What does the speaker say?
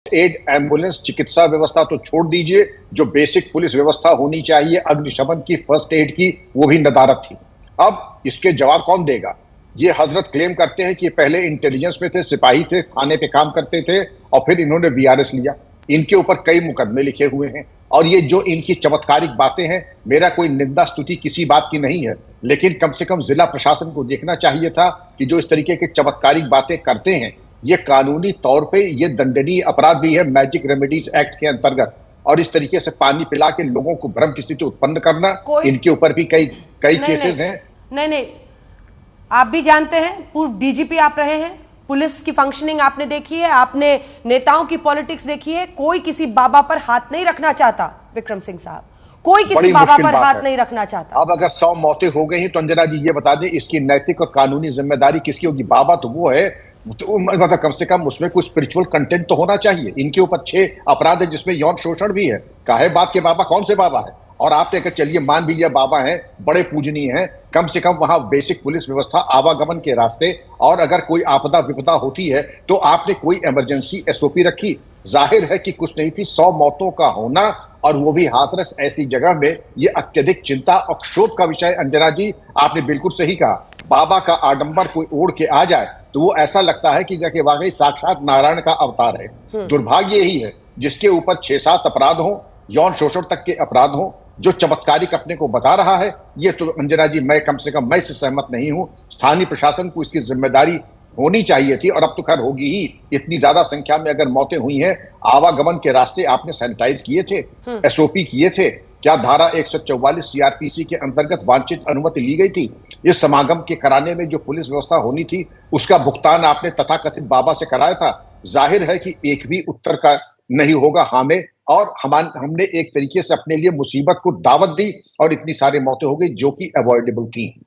Add, ambulance, चिकित्सा व्यवस्था तो छोड़ दीजिए, जो बेसिक पुलिस व्यवस्था होनी चाहिए अग्निशमन की, फर्स्ट एड की, वो भी नदारद थी। अब इसके जवाब कौन देगा? ये हजरत क्लेम करते हैं कि पहले इंटेलिजेंस में थे, सिपाही थे, थाने पे काम करते थे और फिर इन्होंने वीआरएस लिया। इनके ऊपर कई मुकदमे लिखे हुए हैं और ये जो इनकी चमत्कारिक बातें हैं, मेरा कोई निंदा स्तुति किसी बात की नहीं है, लेकिन कम से कम जिला प्रशासन को देखना चाहिए था कि जो इस तरीके की चमत्कारिक बातें करते हैं, ये कानूनी तौर पे ये दंडनीय अपराध भी है मैजिक रेमेडीज एक्ट के अंतर्गत। और इस तरीके से पानी पिला के लोगों को भ्रम की स्थिति उत्पन्न करना, इनके ऊपर भी कई केसेस हैं। नहीं, आप भी जानते हैं, पूर्व डीजीपी आप रहे हैं, पुलिस की फंक्शनिंग आपने देखी है, आपने नेताओं की पॉलिटिक्स देखी है। कोई किसी बाबा पर हाथ नहीं रखना चाहता विक्रम सिंह साहब, कोई किसी बाबा पर हाथ नहीं रखना चाहता। अब अगर 100 मौतें हो गई हैं तो अंजना जी ये बता दें, इसकी नैतिक और कानूनी जिम्मेदारी किसकी होगी? बाबा तो वो है, तो मतलब कम से कम उसमें कुछ स्पिरिचुअल कंटेंट तो होना चाहिए। इनके ऊपर 6 अपराध है जिसमें यौन शोषण भी है। काहे बाप के बाबा, कौन से बाबा है? और आप तो चलिए मान भी लिया बाबा हैं, बड़े पूजनीय हैं, कम से कम वहां बेसिक पुलिस व्यवस्था, आवागमन के रास्ते, और अगर कोई आपदा विपदा होती है तो आपने कोई इमरजेंसी एसओपी रखी। जाहिर है कि कुछ नहीं थी, 100 मौतों का होना और वो भी हाथरस ऐसी जगह में, ये अत्यधिक चिंता और क्षोभ का विषय। अंजना जी आपने बिल्कुल सही कहा, बाबा का आडंबर कोई ओढ़ के आ जाए तो वो ऐसा लगता है कि जाके वाकई साक्षात नारायण का अवतार है। दुर्भाग्य यही है जिसके ऊपर 6-7 अपराध हो, यौन शोषण तक के अपराध हो, जो चमत्कारिक अपने को बता रहा है। ये तो अंजना जी मैं कम से कम मैं इससे सहमत नहीं हूं। स्थानीय प्रशासन को इसकी जिम्मेदारी होनी चाहिए थी और अब तो खैर होगी ही। इतनी ज्यादा संख्या में अगर मौतें हुई हैं, आवागमन के रास्ते आपने सैनिटाइज किए थे, एसओपी किए थे, क्या धारा 144 सीआरपीसी के अंतर्गत वांछित अनुमति ली गई थी? इस समागम के कराने में जो पुलिस व्यवस्था होनी थी उसका भुगतान आपने तथाकथित बाबा से कराया था। जाहिर है कि एक भी उत्तर का नहीं होगा हाँ में, और हमने एक तरीके से अपने लिए मुसीबत को दावत दी और इतनी सारी मौतें हो गई जो कि अवॉइडेबल थी।